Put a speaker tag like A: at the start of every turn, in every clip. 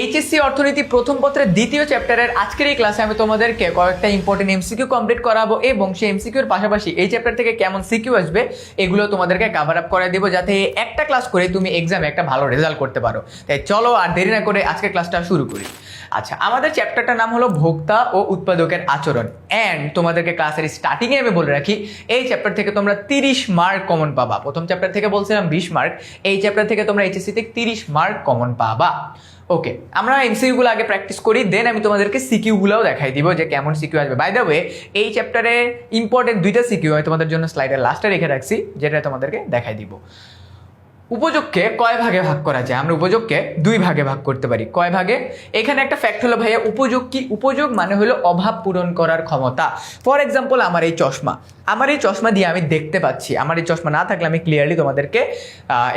A: HSC অর্থনীতি প্রথম পত্রের দ্বিতীয় চ্যাপ্টারের আজকের এই ক্লাসে আমি তোমাদেরকে কয়েকটা ইম্পর্টেন্ট এমসিকিউ কমপ্লিট করাবো এবং সেই এমসিকিউর পাশাপাশি এই চ্যাপ্টার থেকে কেমন সিকিউ আসবে এগুলো তোমাদেরকে কভার আপ করে দেবো, যাতে একটা ক্লাস করে তুমি এক্সামে একটা ভালো রেজাল্ট করতে পারো। তাই চলো আর দেরি না করে আজকের ক্লাসটা শুরু করি। আচ্ছা, আমাদের চ্যাপ্টারটার নাম হলো ভোক্তা ও উৎপাদকের আচরণ। অ্যান্ড তোমাদেরকে ক্লাসের স্টার্টিংয়ে আমি বলে রাখি, এই চ্যাপ্টার থেকে তোমরা 30 মার্ক কমন পাবা। প্রথম চ্যাপ্টার থেকে বলছিলাম 20 মার্ক, এই চ্যাপ্টার থেকে তোমরা এইচএসসি থেকে 30 মার্ক কমন পাবা। ওকে, আমরা এমসিকিউগুলো আগে প্র্যাকটিস করি, দেন আমি তোমাদেরকে সিকিউগুলোও দেখাই দিব যে কেমন সিকিউ আসবে। বাই দ্য ওয়ে, এই চ্যাপ্টারে ইম্পর্টেন্ট দুইটা সিকিউ আমি তোমাদের জন্য স্লাইডের লাস্টে রেখে রাখছি, যেটা তোমাদেরকে দেখাই দিব। উপযোগকে কয় ভাগে ভাগ করা যায়? আমরা উপযোগকে দুই ভাগে ভাগ করতে পারি। কয় ভাগে? এখানে একটা ফ্যাক্ট হলো ভাইয়া, উপযোগ কি? উপযোগ মানে হলো অভাব পূরণ করার ক্ষমতা। ফর এক্সাম্পল, আমার এই চশমা দিয়ে আমি দেখতে পাচ্ছি। আমার এই চশমা না থাকলে আমি ক্লিয়ারলি তোমাদেরকে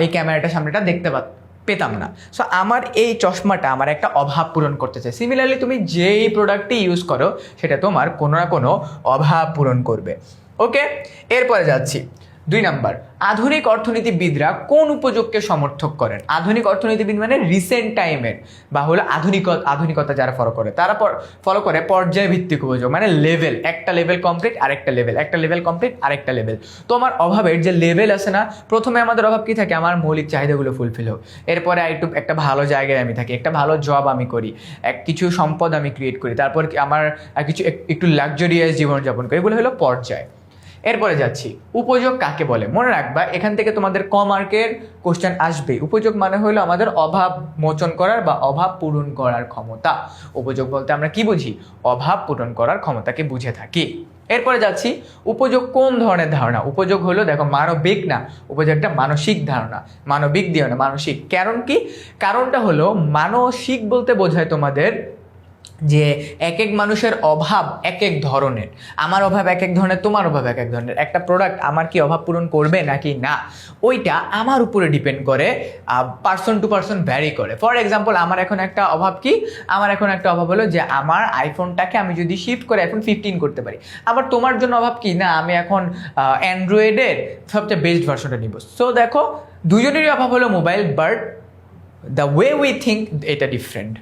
A: এই ক্যামেরাটার সামনেটা দেখতে পেতাম না। সো আমার এই চশমাটা আমার একটা অভাব পূরণ করতে চাই। সিমিলারলি তুমি যেই প্রোডাক্টটি ইউজ করো সেটা তোমার কোনো না কোনো অভাব পূরণ করবে। ওকে, এরপরে যাচ্ছি 2 নাম্বার, আধুনিক অর্থনীতিবিদরা কোন উপযোগকে সমর্থক করেন? আধুনিক অর্থনীতিবিদ মানে রিসেন্ট টাইমের বা হলো আধুনিকতা যারা ফলো করে, তারা ফলো করে পর্যায় ভিত্তিক উপযোগ, মানে লেভেল, একটা লেভেল কমপ্লিট আরেকটা লেভেল, একটা লেভেল কমপ্লিট আরেকটা লেভেল। তো আমার অভাবের যে লেভেল আছে না, প্রথমে আমাদের অভাব কি থাকে? আমার মৌলিক চাহিদাগুলো ফুলফিল হোক। এরপরে একটা ভালো জায়গায় আমি থাকি, একটা ভালো জব আমি করি, কিছু সম্পদ আমি ক্রিয়েট করি, তারপর আমার কিছু একটু লাক্সারিয়াস জীবনযাপন করি, এগুলো হলো পর্যায়। এরপরে যাচ্ছি, উপযোগ কাকে বলে? মনে রাখবা, এখান থেকে তোমাদের ক মার্কের কোশ্চেন আসবে। উপযোগ মানে হলো আমাদের অভাব মোচন করার বা অভাব পূরণ করার ক্ষমতা। উপযোগ বলতে আমরা কি বুঝি? অভাব পূরণ করার ক্ষমতাকে বুঝে থাকি। এরপরে যাচ্ছি, উপযোগ কোন ধরনের ধারণা? উপযোগ হলো, দেখো, মানবিক না, উপযোগ একটা মানসিক ধারণা। মানবিক দিও না, মানসিক। কারণ কি? কারণটা হলো, মানসিক বলতে বোঝায় তোমাদের যে এক এক মানুষের অভাব এক এক ধরনের। আমার অভাব এক এক ধরনের, তোমার অভাব এক এক ধরনের। একটা প্রোডাক্ট আমার কি অভাব পূরণ করবে নাকি না, ওইটা আমার উপরে ডিপেন্ড করে, পার্সন টু পার্সন ভ্যারি করে। ফর এক্সাম্পল, আমার এখন একটা অভাব কি? আমার এখন একটা অভাব হলো যে আমার আইফোনটাকে আমি যদি শিফট করে আইফোন 15 করতে পারি। আবার তোমার জন্য অভাব কি? না, আমি এখন অ্যান্ড্রয়েডের সবচেয়ে বেস্ট ভার্সনটা নিব। সো দেখো, দুজনেরই অভাব হলো mobile, but the way we think এটা ডিফারেন্ট।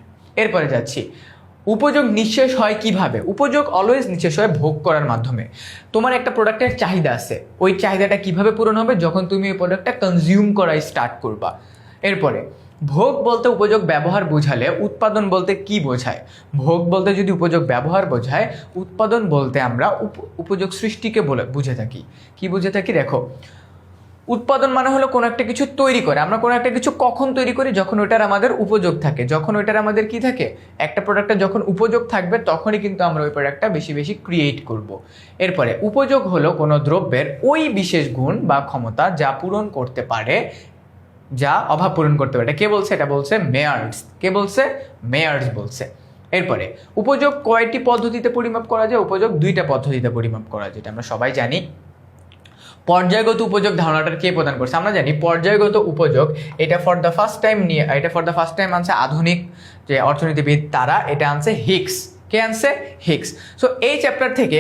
A: এরপরে যাচ্ছি, উপযোগ নিঃশেষ হয় কিভাবে? উপযোগ অলওয়েজ নিঃশেষ হয় ভোগ করার মাধ্যমে। তোমার একটা প্রোডাক্টের চাহিদা আছে, ওই চাহিদাটা কিভাবে পূরণ হবে? যখন তুমি ওই প্রোডাক্টটা কনজিউম করা স্টার্ট করবা। এরপরে, ভোগ বলতে উপযোগ ব্যবহার বোঝালে উৎপাদন বলতে কি বোঝায়? ভোগ বলতে যদি উপযোগ ব্যবহার বোঝায়, উৎপাদন বলতে আমরা উপযোগ সৃষ্টিকে বুঝে থাকি। কি বুঝে থাকি? দেখো, উৎপাদন মানে হলো কোনো একটা কিছু তৈরি করে। আমরা কোনো একটা কিছু কখন তৈরি করি? যখন ওইটার আমাদের উপযোগ থাকে। যখন ওইটার আমাদের কি থাকে? একটা প্রোডাক্টের যখন উপযোগ থাকবে তখনই কিন্তু আমরা ওই প্রোডাক্টটা বেশি বেশি ক্রিয়েট করব। এরপরে, উপযোগ হলো কোনো দ্রব্যের ওই বিশেষ গুণ বা ক্ষমতা যা পূরণ করতে পারে, যা অভাব পূরণ করতে পারে। এটা কে বলছে? এটা বলছে মেয়ার্স। কে বলছে? মেয়ার্স বলছে। এরপরে, উপযোগ কয়টি পদ্ধতিতে পরিমাপ করা যায়? উপযোগ 2টা পদ্ধতিতে পরিমাপ করা যায়, এটা আমরা সবাই জানি। পর্যায়গত উপযোগ ধারণাটা কে প্রদান করছে? আমরা জানি পর্যায়গত উপযোগ, এটা ফর দ্য ফার্স্ট টাইম আনছে আধুনিক যে অর্থনীতিবিদ, তারা এটা আনছে হিক্স। কে আনছে? হিক্স। সো এই চ্যাপ্টার থেকে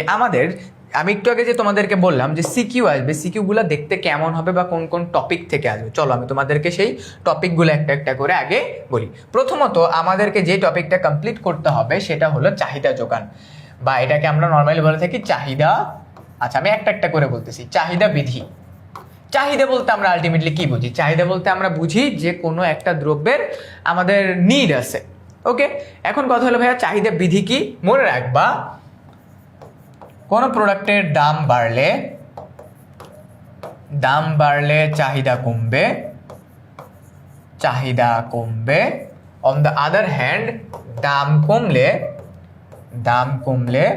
A: আমি একটু আগে যে তোমাদেরকে বললাম যে সিকিউ আসবে, সিকিউগুলো দেখতে কেমন হবে বা কোন কোন টপিক থেকে আসবে, চলো আমি তোমাদেরকে সেই টপিকগুলো একটা একটা করে আগে বলি। প্রথমত, আমাদেরকে যে টপিকটা কমপ্লিট করতে হবে সেটা হলো চাহিদা যোগান, বা এটাকে আমরা নর্মালি বলে থাকি চাহিদা। আচ্ছা, আমি একটা একটা করে বলতেছি। চাহিদা বিধি। চাহিদা বলতে আমরা আলটিমেটলি কি বুঝি? চাহিদা বলতে আমরা বুঝি যে কোনো একটা দ্রব্যের আমাদের নিড আছে। ওকে, এখন কথা হলো ভাইয়া, চাহিদা বিধি কি? মনে রাখবা, কোনো প্রোডাক্টের দাম বাড়লে চাহিদা কমবে। অন দ্য আদার হ্যান্ড, দাম কমলে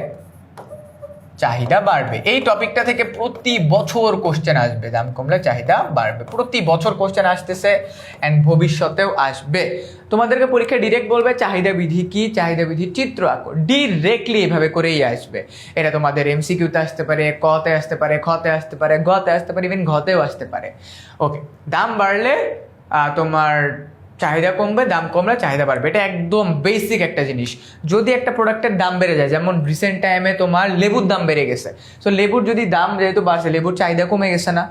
A: চাহিদা বাড়বে। এই টপিকটা থেকে প্রতি বছর কোশ্চেন আসবে, দাম কমলে চাহিদা বাড়বে। প্রতি বছর কোশ্চেন আসতেছে অ্যান্ড ভবিষ্যতেও আসবে। তোমাদেরকে পরীক্ষা ডিরেক্ট বলবে চাহিদা বিধি কি, চাহিদা বিধির চিত্র আঁকো, ডিরেক্টলি এভাবে করেই আসবে। এটা তোমাদের এমসিকিউতে আসতে পারে, কতে আসতে পারে, খতে আসতে পারে, গতে আসতে পারে, ইভেন ঘতেও আসতে পারে। ওকে, দাম বাড়লে তোমার চাহিদা কমবে, দাম কমলে চাহিদা বাড়বে। এটা একদম বেসিক একটা জিনিস। যদি একটা প্রোডাক্টের দাম বেড়ে যায়, যেমন রিসেন্ট টাইমে তোমার লেবুর দাম বেড়ে গেছে, সো লেবুর যদি দাম যেহেতু বাড়ছে, লেবুর চাহিদা কমে গেছে না?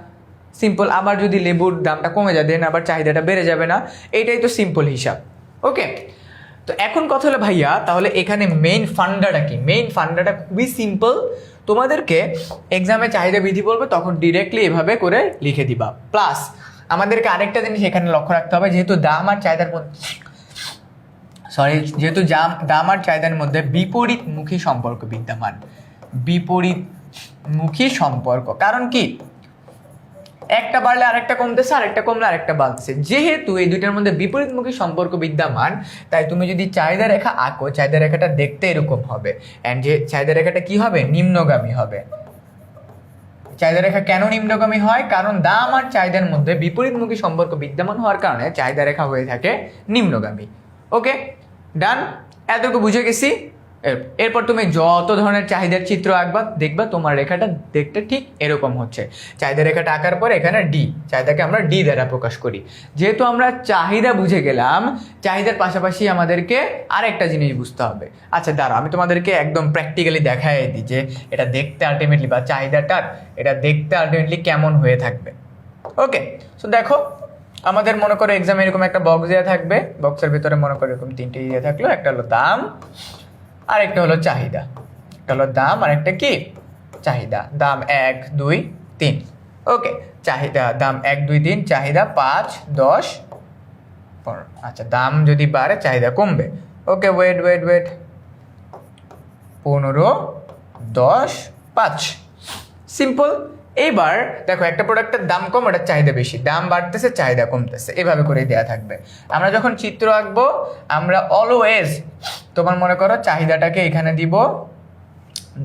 A: সিম্পল। আবার যদি লেবুর দামটা কমে যায়, দেন আবার চাহিদাটা বেড়ে যাবে না? এটাই তো সিম্পল হিসাব। ওকে, তো এখন কথা হলো ভাইয়া, তাহলে এখানে মেইন ফান্ডাটা কি? মেইন ফান্ডাটা খুবই সিম্পল, তোমাদেরকে এক্সামে চাহিদা বিধি বলবে তখন ডিরেক্টলি এভাবে করে লিখে দিবা। প্লাস আমাদেরকে আরেকটা জিনিস এখানে লক্ষ্য রাখতে হবে, যেহেতু দাম আর চাহিদার মধ্যে দাম আর চাহিদার মধ্যে বিপরীতমুখী সম্পর্ক বিদ্যমান। বিপরীতমুখী সম্পর্ক, কারণ কি একটা বাড়লে আরেকটা কমতেছে, আরেকটা কমলে আরেকটা বাড়ছে। যেহেতু এই দুইটার মধ্যে বিপরীতমুখী সম্পর্ক বিদ্যমান, তাই তুমি যদি চাহিদা রেখা আঁকো, চাহিদা রেখাটা দেখতে এরকম হবে, অ্যান্ড যে চাহিদা রেখাটা কি হবে? নিম্নগামী হবে। চাহিদা রেখা কেন নিম্নগামী হয়? কারণ দাম আর চাহিদার মধ্যে বিপরীতমুখী সম্পর্ক বিদ্যমান হওয়ার কারণে চাহিদা রেখা হয়ে থাকে নিম্নগামী। ওকে, ডান, এতটুকু বুঝে গেছি। এরপর তুমি যত ধরনের চাহিদার চিত্র আঁকবা, দেখবা তোমার রেখাটা দেখতে ঠিক এরকম হচ্ছে। চাহিদা রেখাটা আঁকার পর এখানে ডি, চাহিদাকে আমরা ডি দ্বারা প্রকাশ করি। যেহেতু আমরা চাহিদা বুঝে গেলাম, চাহিদার পাশাপাশি আমাদেরকে আরেকটা জিনিস বুঝতে হবে। আচ্ছা দাঁড়াও, আমি তোমাদেরকে একদম প্র্যাকটিক্যালি দেখাই দিই যে এটা দেখতে আলটিমেটলি, বা চাহিদাটার এটা দেখতে আলটিমেটলি কেমন হয়ে থাকবে। ওকে, সো দেখো, আমাদের মনে করো এক্সামে এরকম একটা বক্স দেওয়া থাকবে, বক্সের ভিতরে মনে করো এরকম তিনটে দিয়ে থাকলো, একটা হলো দাম, আর একটা হলো চাহিদা। একটা হলো দাম আর একটা কি? চাহিদা। দাম 1 2 3। ওকে, চাহিদা দাম 1 2 3, চাহিদা 5 10 15। আচ্ছা, দাম যদি বাড়ে চাহিদা কমবে। ওকে, ওয়েট 15 10 5, সিম্পল। এইবার দেখো, একটা প্রোডাক্টের দাম কম, ওটার চাহিদা বেশি, দাম বাড়তেছে চাহিদা কমতেছে, এভাবে করে দেওয়া থাকবে। আমরা যখন চিত্র আঁকবো, আমরা অলওয়েজ তোমার মনে করো চাহিদাটাকে এখানে দিব,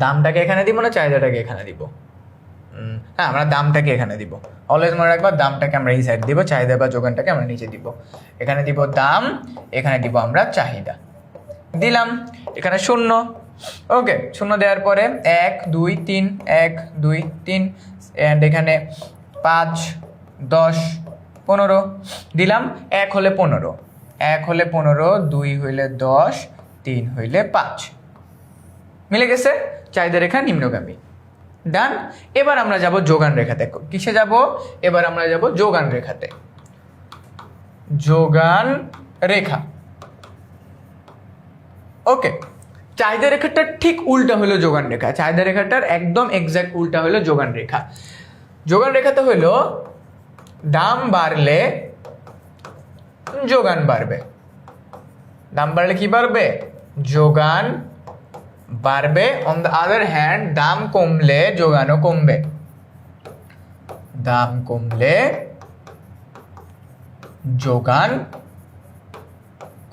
A: দামটাকে এখানে দিব না, চাহিদাটাকে এখানে দিব। হ্যাঁ, আমরা দামটাকে এখানে দিব। অলওয়েজ মনে রাখবা, দামটাকে আমরা এই সাইড দিব, চাহিদা বা যোগানটাকে আমরা নিচে দিব। এখানে দিব দাম, এখানে দিব আমরা চাহিদা। দিলাম এখানে 0। ওকে, 0 দেওয়ার পরে 1 2 3 1 2 3, অ্যান্ড এখানে 5 10 15 দিলাম। 1 হলে 15, 1 হলে 15, 2 হইলে 10, 3 হইলে 5। মিলে গেছে? চাহিদা রেখা নিম্নগামী। ডান। এবার আমরা যাব যোগান রেখাতে। কিসে যাব? এবার আমরা যাব যোগান রেখাতে। যোগান রেখা। ওকে, চাহিদা রেখাটার ঠিক উল্টা হলো যোগান রেখা। চাহিদা রেখাটার একদম এক্সাক্ট উল্টা হলো যোগান রেখা। যোগান রেখাতে হলো দাম বাড়লে যোগান বাড়বে। দাম বাড়লে কি বাড়বে? যোগান বাড়বে। অন দ্য আদার হ্যান্ড, দাম কমলে যোগানও কমবে। দাম কমলে যোগান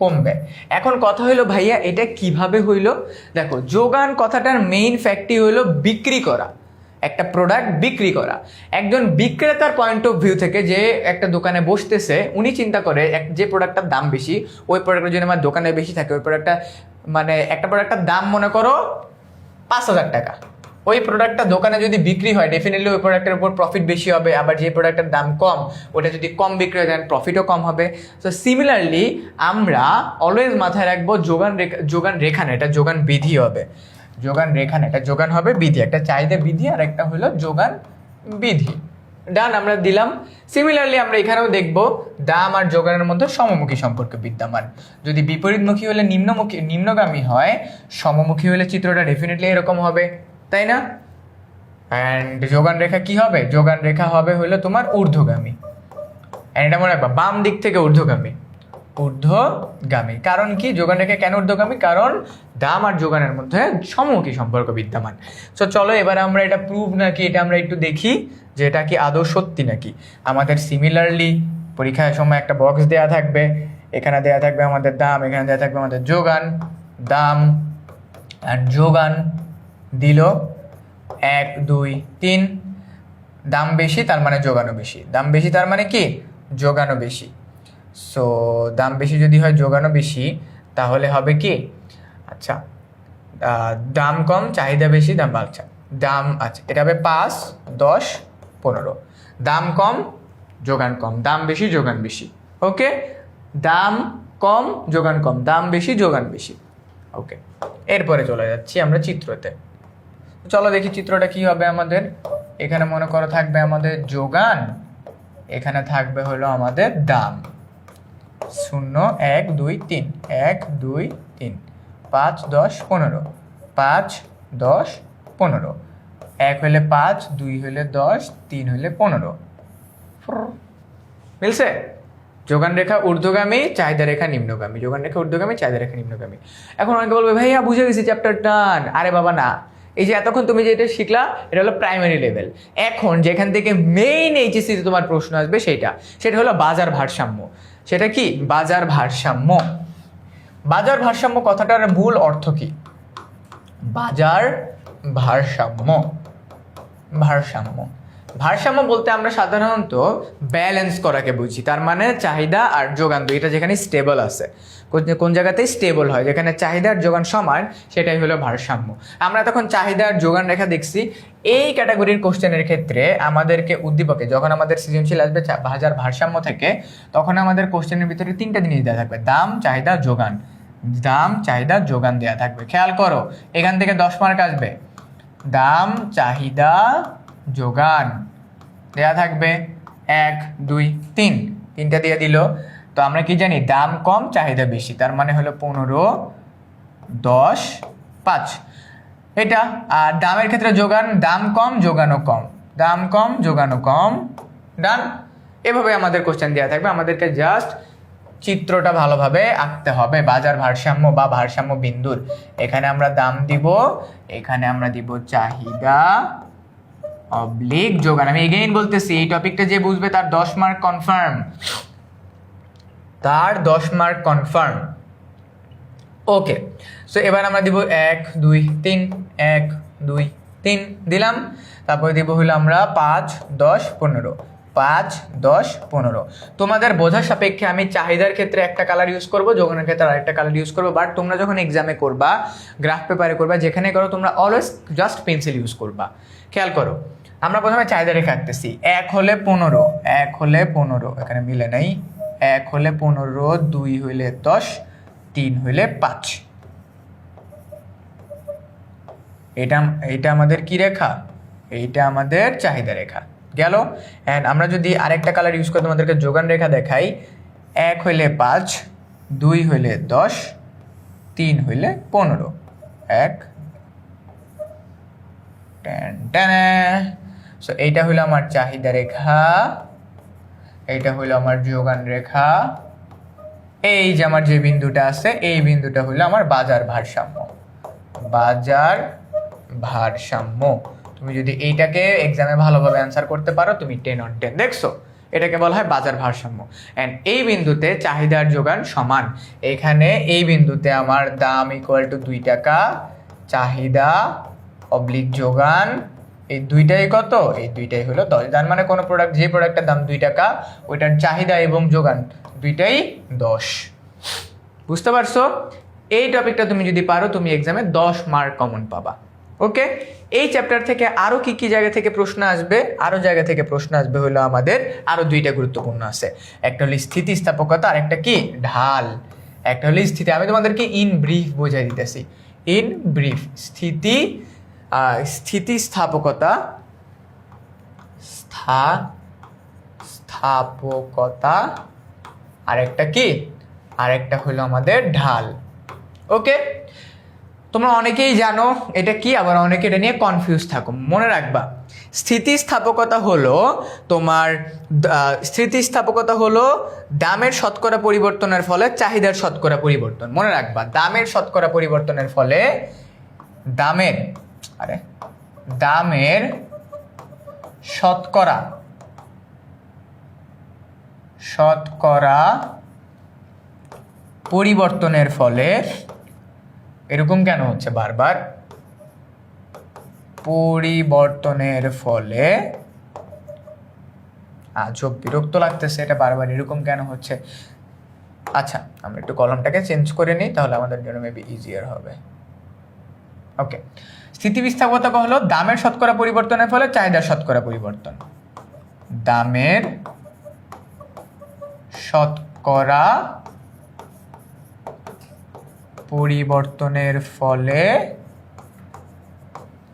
A: কমবে। এখন কথা হইলো ভাইয়া, এটা কিভাবে হইলো? দেখো, যোগান কথাটার মেইন ফ্যাক্টই হইলো বিক্রি করা, একটা প্রোডাক্ট বিক্রি করা। একজন বিক্রেতার পয়েন্ট অফ ভিউ থেকে, যে একটা দোকানে বসতেছে, উনি চিন্তা করে যে প্রোডাক্টটার দাম বেশি, ওই প্রোডাক্টের জন্য আমার দোকানে বেশি থাকে, ওই প্রোডাক্টটা মানে একটা প্রোডাক্টের দাম মনে করো 5,000 টাকা। ওই প্রোডাক্টটা দোকানে যদি বিক্রি হয়, ডেফিনেটলি ওই প্রোডাক্টের উপর প্রফিট বেশি হবে। আবার যে প্রোডাক্টের দাম কম, ওটা যদি কম বিক্রি হয়, দেন প্রফিটও কম হবে। সো সিমিলারলি আমরা অলওয়েজ মাথায় রাখবো যোগান রেখা না, এটা যোগান বিধি হবে। যোগান রেখা না, এটা যোগান হবে বিধি। একটা চাহিদা বিধি আর একটা হলো যোগান বিধি। ডান, আমরা দিলাম। সিমিলারলি আমরা এখানেও দেখবো দাম আর যোগানের মধ্যে সমমুখী সম্পর্ক বিদ্যমান। যদি বিপরীতমুখী হলে নিম্নগামী হয়, সমমুখী হলে চিত্রটা ডেফিনেটলি এরকম হবে, তাই না? অ্যান্ড যোগান রেখা কি হবে? যোগান রেখা হবে হলো তোমার ঊর্ধ্বগামী। অ্যান্ড এটা মনে রাখবা, বাম দিক থেকে ঊর্ধ্বগামী। ঊর্ধ্বগামী কারণ কি? যোগান রেখা কেন ঊর্ধ্বগামী? কারণ দাম আর যোগানের মধ্যে সমমুখী সম্পর্ক বিদ্যমান। সো চলো এবার আমরা এটা প্রুভ নাকি এটা আমরা একটু দেখি যে এটা কি আদৌ সত্যি নাকি। আমাদের সিমিলারলি পরীক্ষার সময় একটা বক্স দেয়া থাকবে, এখানে দেয়া থাকবে আমাদের দাম, এখানে দেয়া থাকবে আমাদের যোগান। দাম আর যোগান দিল 1 2 3। দাম বেশি তার মানে যোগানও বেশি, দাম বেশি তার মানে কি? যোগানও বেশি। সো দাম বেশি যদি হয় যোগানও বেশি, তাহলে হবে কি? আচ্ছা, দাম কম চাহিদা বেশি, দাম বাড়ছে। দাম, আচ্ছা এটা হবে 5 10 15। দাম কম যোগান কম, দাম বেশি যোগান বেশি। ওকে, দাম কম যোগান কম, দাম বেশি যোগান বেশি। ওকে, এরপরে চলে যাচ্ছি আমরা চিত্রতে। চলো দেখি চিত্রটা কি হবে আমাদের। এখানে মনে করো থাকবে আমাদের যোগান, এখানে থাকবে হলো আমাদের দাম। 0 1 2 3 1 2 3 5 10 15 5 10 15 1 হলে 5 2 হলে 10 3 হলে 15 মিলছে? যোগান রেখা ঊর্ধ্বগামী, চাহিদা রেখা নিম্নগামী, যোগান রেখা ঊর্ধ্বগামী, চাহিদা রেখা নিম্নগামী। এখন অনেকে বলবে ভাইয়া বুঝে গেছি চ্যাপ্টার ডান। আরে বাবা না, এই যে এতক্ষণ তুমি যেটা শিখলা এটা হলো প্রাইমারি লেভেল। এখন যেখান থেকে মেইন এইচএসসিতে তোমার প্রশ্ন আসবে সেটা হলো বাজার ভারসাম্য। সেটা কি? বাজার ভারসাম্য। বাজার ভারসাম্য কথাটার মূল অর্থ কি? বাজার ভারসাম্য, ভারসাম্য ভারসাম্য বলতে আমরা সাধারণত ব্যালেন্স করাকে বুঝি। তার মানে চাহিদা আর যোগান দুইটা যেখানে স্টেবল আছে, কোন জায়গাতেই স্টেবল হয়, যেখানে চাহিদা আর যোগান সমান, সেটাই হলো ভারসাম্য। আমরা তখন চাহিদা আর যোগান রেখা দেখছি। এই ক্যাটাগরির কোশ্চেনের ক্ষেত্রে আমাদেরকে উদ্দীপকে যখন আমাদের সৃজনশীল আসবে বাজার ভারসাম্য থেকে, তখন আমাদের কোশ্চেনের ভিতরে তিনটা জিনিস দেওয়া থাকবে: দাম, চাহিদা, যোগান। দাম, চাহিদা, যোগান দেওয়া থাকবে। খেয়াল করো, এখান থেকে 10 মার্ক আসবে। দাম, চাহিদা, যোগান দেয়া থাকবে 1 2 3, তিনটা দিয়ে দিল। তো আমরা কি জানি? দাম কম, চাহিদা বেশি, তার মানে হলো 15 10 5 এটা। আর দামের ক্ষেত্রে যোগান, দাম কম যোগানও কম, দাম কম যোগানও কম। ডান। এভাবে আমাদের কোশ্চেন দেওয়া থাকবে, আমাদেরকে জাস্ট চিত্রটা ভালোভাবে আঁকতে হবে বাজার ভারসাম্য বা ভারসাম্য বিন্দুর। এখানে আমরা দাম দিব, এখানে আমরা দিব চাহিদা অবলিক যোগান। আমি এগেইন বলতেছি, এই টপিকটা যে বুঝবে তার 10 মার্ক কনফার্ম, তার 10 মার্ক কনফার্ম। ওকে, সো এবার আমরা দিব 1 2 3 1 2 3 দিলাম। তারপরে দিব হলো আমরা 5 10 15 5 10 15। তোমাদের বোঝার সাপেক্ষে আমি চাহিদার ক্ষেত্রে একটা কালার ইউজ করবো, যোগানের ক্ষেত্রে আরেকটা কালার ইউজ করবো। বাট তোমরা যখন এক্সামে করবা, গ্রাফ পেপারে করবা, যেখানে করো তোমরা অলওয়েজ জাস্ট পেন্সিল ইউজ করবা। খেয়াল করো, আমরা প্রথমে চাহিদা রেখা আঁকতেছি। 1 হলে 15, 1 হলে 15, এখানে মিলে নাই। 1 হলে 15, 2 হইলে 10, 3 হইলে 5। এটা আমাদের কি রেখা? এইটা আমাদের চাহিদা রেখা গেল। অ্যান্ড আমরা যদি আরেকটা কালার ইউজ করে তোমাদেরকে যোগান রেখা দেখাই, 1 হইলে 5, 2 হইলে 10, 3 হইলে 15। 1 সো এইটা হইলো আমার চাহিদা রেখা, এইটা হইলো আমার যোগান রেখা। এই যে আমার যে বিন্দুটা আছে, এই বিন্দুটা হইলো আমার বাজার ভারসাম্য। বাজার ভারসাম্য। তুমি যদি এইটাকে এক্সামে ভালোভাবে অ্যান্সার করতে পারো, তুমি 10 on 10। দেখছো, এটাকে বলা হয় বাজার ভারসাম্য। অ্যান্ড এই বিন্দুতে চাহিদা আর যোগান সমান। এখানে এই বিন্দুতে আমার দাম ইকুয়াল টু 2 টাকা, চাহিদা অবলিক যোগান, এই দুইটাই কত? এই দুইটাই হলো 10। তার মানে কোনো প্রোডাক্ট, যে প্রোডাক্টের দাম 2 টাকা, ওইটার চাহিদা এবং যোগান দুইটাই 10। বুঝতে পারছো? এই টপিকটা তুমি যদি পারো, তুমি এক্সামে 10 মার্ক কমন পাবা। ওকে, এই চ্যাপ্টার থেকে আরো কি কি জায়গা থেকে প্রশ্ন আসবে? আরো জায়গা থেকে প্রশ্ন আসবে হলো আমাদের আরো দুইটা গুরুত্বপূর্ণ আছে। একটা হলো স্থিতিস্থাপকতা, আর একটা কি? ঢাল। একটা হলো স্থিতি। আমি তোমাদেরকে ইন ব্রিফ বোঝাই দিতেছি। ইন ব্রিফ, স্থিতিস্থাপকতা, স্থাপকতা, আরেকটা কি? আরেকটা হলো আমাদের ঢাল। ওকে, তোমরা অনেকেই জানো এটা কি, আবার অনেকে এটা নিয়ে কনফিউজ থাকো। মনে রাখবা, স্থিতিস্থাপকতা হলো তোমার স্থিতিস্থাপকতা হলো দামের শতকরা পরিবর্তনের ফলে চাহিদার শতকরা পরিবর্তন। মনে রাখবা, দামের শতকরা পরিবর্তনের ফলে দামের শতকরা পরিবর্তনের ফলে, এরকম কেন হচ্ছে বারবার? পরিবর্তনের ফলে, আজব বিরক্ত লাগতেছে এটা বারবার এরকম কেন হচ্ছে। আচ্ছা, আমরা একটু কলমটাকে চেঞ্জ করে নিই, তাহলে আমাদের জন্য মেবি ইজিয়ার হবে। ওকে, স্থিতিস্থাপকতা হলো দামের শতকরা পরিবর্তনের ফলে চাহিদার শতকরা পরিবর্তন। দামের শতকরা পরিবর্তনের ফলে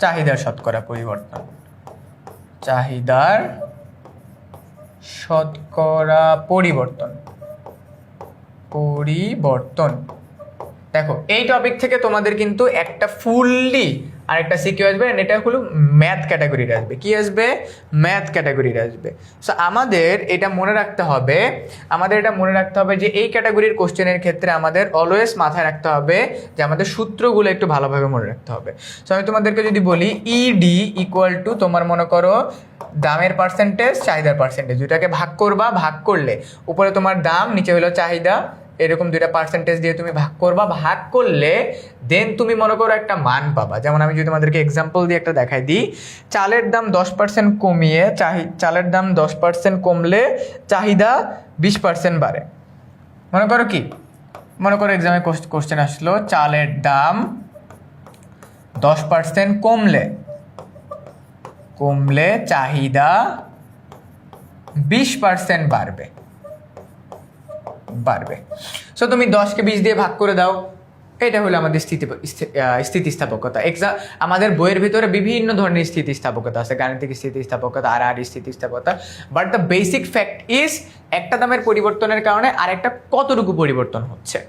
A: চাহিদার শতকরা পরিবর্তন। চাহিদার শতকরা পরিবর্তন। পরিবর্তন। দেখো এই টপিক থেকে তোমাদের কিন্তু একটা ফুললি আর একটা সিকিউ আসবে, এটা হলো ম্যাথ ক্যাটাগরির আসবে। কি আসবে? ম্যাথ ক্যাটাগরির আসবে। সো আমাদের এটা মনে রাখতে হবে যে এই ক্যাটাগরির কোশ্চেনের ক্ষেত্রে আমাদের অলওয়েজ মাথায় রাখতে হবে যে আমাদের সূত্রগুলো একটু ভালোভাবে মনে রাখতে হবে। সো আমি তোমাদেরকে যদি বলি ইডি ইকুয়াল টু তোমার মনে করো দামের পার্সেন্টেজ চাহিদার পার্সেন্টেজ, দুইটাকে ভাগ করবা, ভাগ করলে উপরে তোমার দাম নিচে হলো চাহিদা, এরকম দুইটা পার্সেন্টেজ দিয়ে তুমি ভাগ করবা, ভাগ করলে দেন তুমি মনে করো একটা মান পাবা। যেমন আমি যদি তোমাদেরকে এক্সাম্পল দিয়ে একটা দেখাই দিই, চালের দাম 10% কমিয়ে চালের দাম 10% কমলে চাহিদা 20% বাড়ে। মনে করো কি, মনে করো এক্সামে কোশ্চেন আসলো চালের দাম 10% কমলে চাহিদা 20% বাড়বে। সো তুমি 10কে 20 দিয়ে ভাগ করে দাও, এটা হলো আমাদের স্থিতিস্থাপকতা। আমাদের বইয়ের ভিতরে বিভিন্ন ধরনের স্থিতিস্থাপকতা আছে, গাণিতিক স্থিতিস্থাপকতা, আর স্থিতিস্থাপকতা, but the basic fact is একটা দামের পরিবর্তনের কারণে আরেকটা কতটুকু পরিবর্তন হচ্ছে।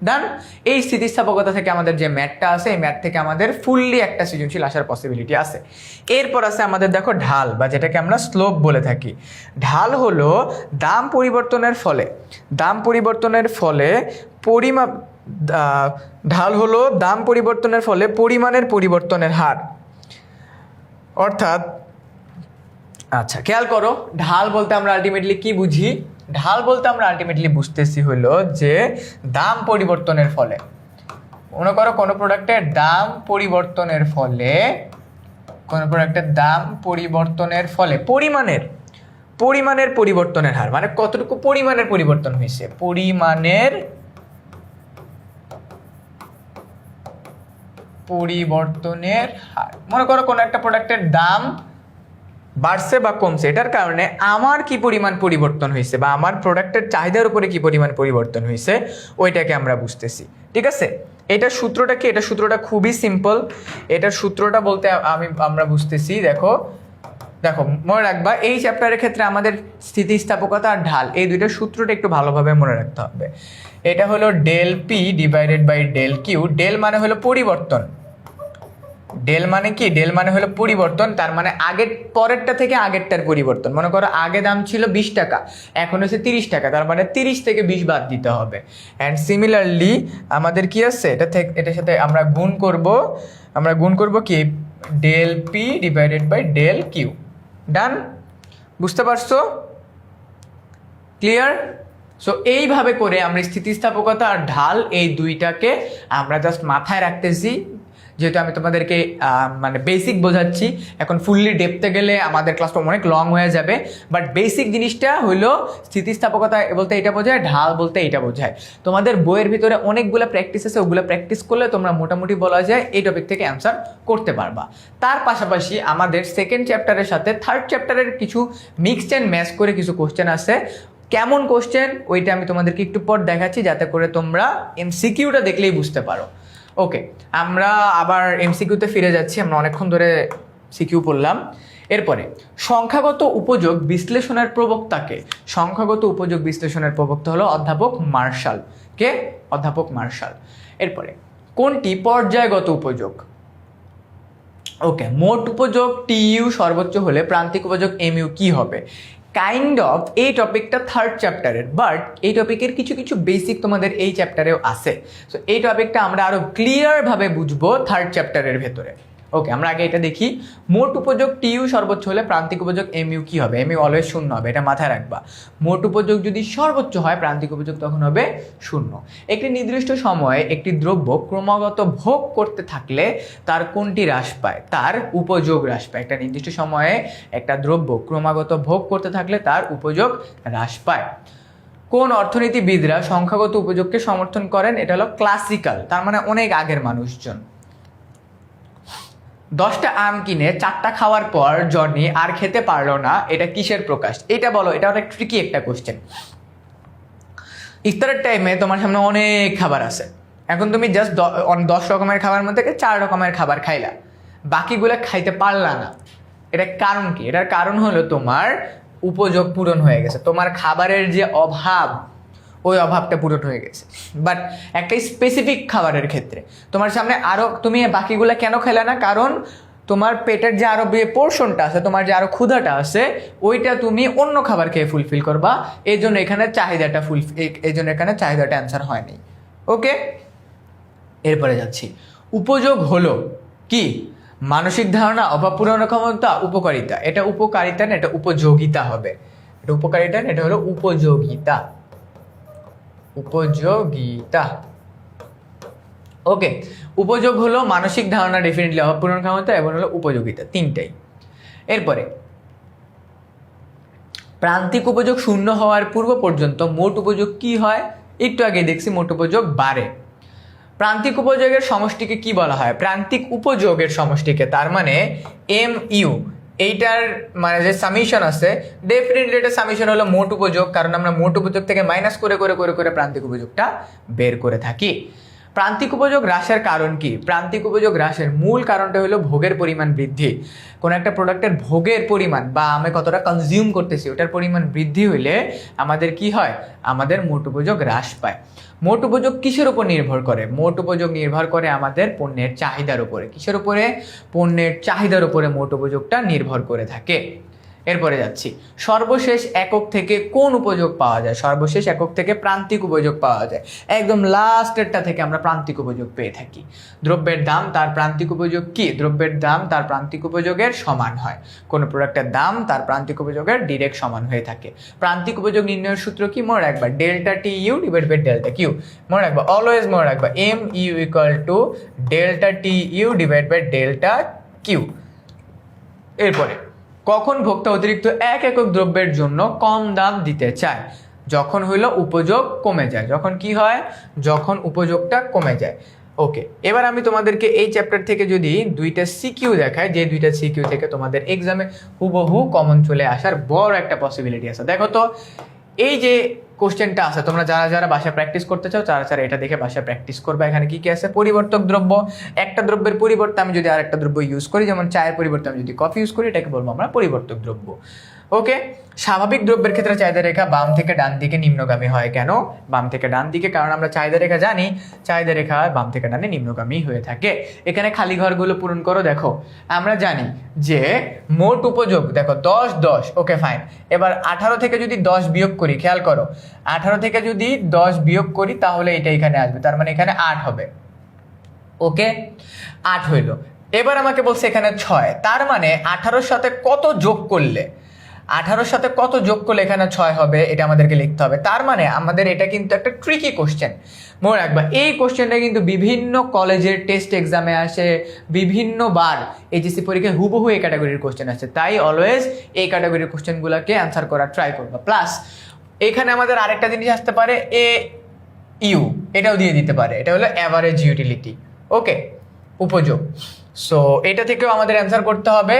A: ডান। এই স্থিতিস্থাপকতা থেকে আমাদের যে ম্যাথটা আছে, এই ম্যাথ থেকে আমাদের ফুললি একটা সৃজনশীল আসার পসিবিলিটি আছে। এরপর আছে আমাদের দেখো ঢাল, বা যেটাকে আমরা স্লোপ বলে থাকি। ঢাল হলো দাম পরিবর্তনের ফলে ঢাল হলো দাম পরিবর্তনের ফলে পরিমাণের পরিবর্তনের হার। অর্থাৎ আচ্ছা খেয়াল করো, ঢাল বলতে আমরা আলটিমেটলি কি বুঝি? ঢাল বলতে আমরা আলটিমেটলি বুঝতেছি হলো যে দাম পরিবর্তনের ফলে, মনে করো কোনো প্রোডাক্টের দাম পরিবর্তনের ফলে পরিমাণের পরিবর্তনের হার, মানে কতটুকু পরিমাণের পরিবর্তন হয়েছে, পরিমাণের পরিবর্তনের হার। মনে করো কোনো একটা প্রোডাক্টের দাম বাড়ছে বা কমছে, এটার কারণে আমার কি পরিমাণ পরিবর্তন হয়েছে বা আমার প্রোডাক্টের চাহিদার উপরে কি পরিমাণ পরিবর্তন হয়েছে, ওইটাকে আমরা বুঝতেছি। ঠিক আছে, এটার সূত্রটা কি? এটা সূত্রটা খুবই সিম্পল। এটার সূত্রটা বলতে আমরা বুঝতেছি, দেখো মনে রাখবা এই চ্যাপ্টারের ক্ষেত্রে আমাদের স্থিতিস্থাপকতা আর ঢাল, এই দুইটার সূত্রটা একটু ভালোভাবে মনে রাখতে হবে। এটা হলো del p divided by del q. Del মানে হলো পরিবর্তন, ডেল মানে কি? ডেল মানে হলো পরিবর্তন, তার মানে আগের পরেরটা থেকে আগেরটার পরিবর্তন। মনে করো আগে দাম ছিল 20 টাকা, এখন হচ্ছে 30 টাকা, তার মানে 30 থেকে 20 বাদ দিতে হবে। অ্যান্ড সিমিলারলি আমাদের কি আছে, এটার সাথে আমরা গুণ করব কি? Del p divided by del q. Done, বুঝতে পারছো? ক্লিয়ার? সো এইভাবে করে আমরা স্থিতিস্থাপকতা আর ঢাল এই দুইটাকে আমরা জাস্ট মাথায় রাখতেছি, যেহেতু আমি তোমাদেরকে মানে বেসিক বোঝাচ্ছি। এখন ফুললি ডেপথে গেলে আমাদের ক্লাসটা অনেক লং হয়ে যাবে, বাট বেসিক জিনিসটা হলো স্থিতিস্থাপকতা বলতে এটা বোঝায়, ঢাল বলতে এটা বোঝায়। তোমাদের বইয়ের ভিতরে অনেকগুলো প্র্যাকটিস আছে, ওগুলো প্র্যাকটিস করলে তোমরা মোটামুটি বলা যায় এই টপিক থেকে অ্যান্সার করতে পারবা। তার পাশাপাশি আমাদের সেকেন্ড চ্যাপ্টারের সাথে থার্ড চ্যাপ্টারের কিছু মিক্সড অ্যান্ড ম্যাচ করে কিছু কোশ্চেন আছে। কেমন কোশ্চেন ওইটা আমি তোমাদেরকে একটু পর দেখাচ্ছি, যাতে করে তোমরা এমসিকিউটা দেখলেই বুঝতে পারো। ওকে, আমরা আবার এমসিকিউতে ফিরে যাচ্ছি। আমরা অনেকক্ষণ ধরে সিকিউ পড়লাম। এরপরে সংখ্যাগত উপযোগ বিশ্লেষণের প্রবক্তাকে। সংখ্যাগত উপযোগ বিশ্লেষণের প্রবক্তা হলো অধ্যাপক মার্শাল। কে? অধ্যাপক মার্শাল। এরপরে কোনটি পর্যায়গত উপযোগ? ওকে, মোট উপযোগ টিইউ সর্বোচ্চ হলে প্রান্তিক উপযোগ এমইউ কি হবে? কাইন্ড অফ এই টপিকটা থার্ড চ্যাপ্টারের, বাট এই টপিকের কিছু কিছু বেসিক তোমাদের এই চ্যাপ্টারেও আছে। সো এই টপিকটা আমরা আরো ক্লিয়ারভাবে বুঝবো থার্ড চ্যাপ্টারের ভেতরে। ওকে, আমরা আগে এটা দেখি। মোট উপযোগ টিইউ সর্বোচ্চ হলে প্রান্তিক উপযোগ এমইউ কি হবে? এমইউ অলওয়েজ 0 হবে, এটা মাথায় রাখবা। মোট উপযোগ যদি সর্বোচ্চ হয়, প্রান্তিক উপযোগ তখন হবে 0। একটি নির্দিষ্ট সময়ে একটি দ্রব্য ক্রমাগত ভোগ করতে থাকলে তার কোনটি হ্রাস পায়? তার উপযোগ হ্রাস পায়। একটা নির্দিষ্ট সময়ে একটা দ্রব্য ক্রমাগত ভোগ করতে থাকলে তার উপযোগ হ্রাস পায়। কোন অর্থনীতিবিদরা সংখ্যাগত উপযোগকে সমর্থন করেন? এটা হলো ক্লাসিক্যাল, তার মানে অনেক আগের মানুষজন। 10টা আম কিনে 4টা খাওয়ার পর জনি আর খেতে পারলো না, এটা কিসের প্রকাশ? এটা বলো, এটা অনেক ট্রিকি একটা কোশ্চেন। ইফতারের টাইমে তোমার সামনে অনেক খাবার আছে, এখন তুমি জাস্ট 10 রকমের খাবার মধ্যে 4 রকমের খাবার খাইলা, বাকিগুলো খাইতে পারলা না। এটার কারণ কি? এটার কারণ হলো তোমার উপযোগ পূরণ হয়ে গেছে। তোমার খাবারের যে অভাব, ওই অভাবটা পূরণ হয়ে গেছে। বাট একটা স্পেসিফিক খাবারের ক্ষেত্রে তোমার সামনে আরও, তুমি বাকিগুলো কেন খেলে না? কারণ তোমার পেটের যে আরও পোর্শনটা আছে, তোমার যে আরও ক্ষুধাটা আছে, ওইটা তুমি অন্য খাবার খেয়ে ফুলফিল করবা। এই জন্য এখানে চাহিদাটা এই জন্য এখানে চাহিদাটা অ্যান্সার হয়নি। ওকে, এরপরে যাচ্ছি। উপযোগ হলো কি? মানসিক ধারণা, অভাব পূরণের ক্ষমতা, উপকারিতা। এটা উপকারিতা না, এটা উপযোগিতা হবে। এটা উপকারিতা না, এটা হলো উপযোগিতা। উপযোগিতা। ওকে, উপযোগ হলো মানসিক ধারণা, ডেফিনেটলি অভাব পূরণ ক্ষমতা, এবং হলো উপযোগিতা, তিনটাই। এরপরে প্রান্তিক উপযোগ শূন্য হওয়ার পূর্ব পর্যন্ত মোট উপযোগ কি হয়? একটু আগে দেখছি মোট উপযোগ বাড়ে। প্রান্তিক উপযোগের সমষ্টিকে কি বলা হয়? প্রান্তিক উপযোগের সমষ্টিকে, তার মানে MU, এইটার মানে যে সামিশন আছে, ডেফিনেটলি এটা সামিশন হলো মোট উপযোগ, কারণ আমরা মোট উপযোগ থেকে মাইনাস করে করে করে করে প্রান্তিক উপযোগটা বের করে থাকি। প্রান্তিক উপযোগ হ্রাসের কারণ কি? প্রান্তিক উপযোগ হ্রাসের মূল কারণটা হলো ভোগের পরিমাণ বৃদ্ধি। কোনো একটা প্রোডাক্টের ভোগের পরিমাণ বা আমি কতটা কনজিউম করতেছি ওটার পরিমাণ বৃদ্ধি হইলে আমাদের কি হয়? আমাদের মোট উপযোগ হ্রাস পায়। মোট উপযোগ কিসের উপর নির্ভর করে? মোট উপযোগ নির্ভর করে আমাদের পণ্যের চাহিদার উপরে। কিসের উপরে? পণ্যের চাহিদার উপরে মোট উপযোগটা নির্ভর করে থাকে। এরপরে যাচ্ছি, সর্বশেষ একক থেকে কোন উপযোগ পাওয়া যায়? সর্বশেষ একক থেকে প্রান্তিক উপযোগ পাওয়া যায়। একদম লাস্টেরটা থেকে আমরা প্রান্তিক উপযোগ পেয়ে থাকি। দ্রব্যের দাম তার প্রান্তিক উপযোগ কি? দ্রব্যের দাম তার প্রান্তিক উপযোগের সমান হয়। কোনো প্রোডাক্টের দাম তার প্রান্তিক উপযোগের ডিরেক্ট সমান হয়ে থাকে। প্রান্তিক উপযোগ নির্ণয়ের সূত্র কি? মনে রাখবা delta t u divide by delta q. মনে রাখবা, অলওয়েজ মনে রাখবা MU equal to delta t u divide by delta q. এরপরে কখন ভোক্তা অতিরিক্ত এক একক দ্রব্যের জন্য কম দাম দিতে চায়? যখন হইল উপযোগ কমে যায়। যখন কি হয়? যখন উপযোগটা কমে যায়। ওকে, এবার আমি তোমাদেরকে এই চ্যাপ্টার থেকে যদি দুইটা সিকিউ দেখাই, যে দুইটা সিকিউ থেকে তোমাদের এক্সামে হুবহু কমন চলে আসার বড় একটা পসিবিলিটি আছে। দেখো তো, এই যে কোশ্চেনটা আছে, তোমরা যারা যারা বাসায় প্র্যাকটিস করতে চাও তারা যারা এটা দেখে বাসায় প্র্যাকটিস করবে। এখানে কি কি আছে? পরিবর্তক দ্রব্য। একটা দ্রব্যের পরিবর্তে আমি যদি আরেকটা দ্রব্য ইউজ করি, যেমন চায়ের পরিবর্তে আমি যদি কফি ইউজ করি, এটাকে বলবো আমরা পরিবর্তক দ্রব্য। ওকে, স্বাভাবিক দ্রব্যের ক্ষেত্রে চাহিদা রেখা বাম থেকে ডান দিকে নিম্নগামী হয়। কেন বাম থেকে ডান দিকে? কারণ আমরা চাহিদা রেখা জানি, চাহিদা রেখা বাম থেকে ডানে নিম্নগামী হয়ে থাকে। এখানে খালি ঘরগুলো পূরণ করো। দেখো, আমরা জানি যে মোট উপযোগ, দেখো 10 10, ওকে ফাইন। এবার 18 থেকে যদি 10 বিয়োগ করি, খেয়াল করো, 18 থেকে যদি 10 বিয়োগ করি তাহলে এটা এখানে আসবে, তার মানে এখানে 8 হবে। ওকে, 8 হইল। এবার আমাকে বলছে এখানে 6, তার মানে 18-র সাথে কত যোগ করলে, 18-র সাথে কত যোগ করলে এখানে 6 হবে, এটা আমাদেরকে লিখতে হবে। তার মানে আমাদের এটা কিন্তু একটা ট্রিকি কোশ্চেন। মনে রাখবা, এই কোশ্চেনটা কিন্তু বিভিন্ন কলেজের টেস্ট এক্সামে আসে, বিভিন্নবার এইচএসসি পরীক্ষায় হুবহু এই ক্যাটাগরির কোশ্চেন আসে। তাই অলওয়েজ এই ক্যাটাগরির কোশ্চেনগুলোকে অ্যান্সার করার ট্রাই করবা। প্লাস এখানে আমাদের আরেকটা জিনিস আসতে পারে, AU, এটাও দিয়ে দিতে পারে। এটা হলো অ্যাভারেজ ইউটিলিটি। ওকে, উপযোগ। সো এটা থেকেও আমাদের অ্যান্সার করতে হবে।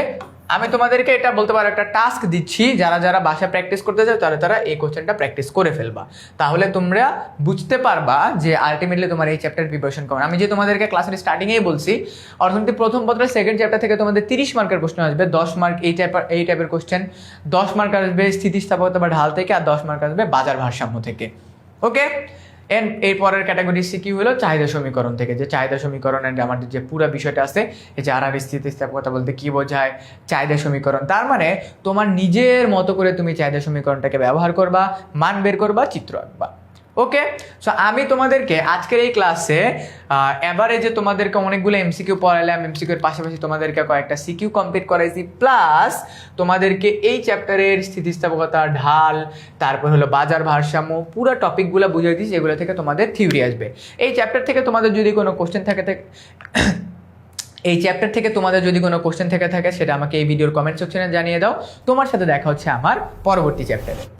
A: আমি তোমাদেরকে এটা বলতে পারো একটা টাস্ক দিচ্ছি, যারা যারা বাসায় প্র্যাকটিস করতে চাও তারা তারা এই কোশ্চেনটা প্র্যাকটিস করে ফেলবা। তাহলে তোমরা বুঝতে পারবা যে আলটিমেটলি তোমার এই চ্যাপ্টার প্রিপারেশন কেমন। আমি যে তোমাদেরকে ক্লাসের স্টার্টিংয়েই বলছি, অর্থনীতি প্রথম পত্রের সেকেন্ড চ্যাপ্টার থেকে তোমাদের 30 মার্কের প্রশ্ন আসবে। 10 মার্ক এই টাইপের কোশ্চেন, 10 মার্ক আসবে স্থিতিস্থাপকতা বা ঢাল থেকে, আর 10 মার্ক আসবে বাজার ভারসাম্য থেকে। ওকে, এর পরের ক্যাটাগরি সি কি হলো? চাহিদা সমীকরণ থেকে। যে চাহিদা সমীকরণের আমাদের যে পুরো বিষয়টা আছে, এই যে আর স্থিতিস্থাপকতা বলতে কি বোঝায়, চাহিদা সমীকরণ, তার মানে তোমার নিজের মতো করে তুমি চাহিদা সমীকরণটাকে ব্যবহার করবা, মান বের করবা, চিত্র আঁকবা। ওকে, সো আমি তোমাদেরকে আজকের এই ক্লাসে এভারেজে তোমাদেরকে অনেকগুলো এমসিকিউ পড়াইলাম, এমসিকিউর পাশাপাশি তোমাদেরকে কয়েকটা সিকিউ কমপ্লিট করাইছি, প্লাস তোমাদেরকে এই চ্যাপ্টারের স্থিতিস্থাপকতা, ঢাল, তারপর হলো বাজার ভারসাম্য, পুরো টপিকগুলো বুঝিয়ে দিচ্ছি, যেগুলো থেকে তোমাদের থিওরি আসবে। এই চ্যাপ্টার থেকে তোমাদের যদি কোনো কোশ্চেন থেকে থাকে সেটা আমাকে এই ভিডিওর কমেন্ট সেকশনে জানিয়ে দাও। তোমার সাথে দেখা হচ্ছে আমার পরবর্তী চ্যাপ্টারে।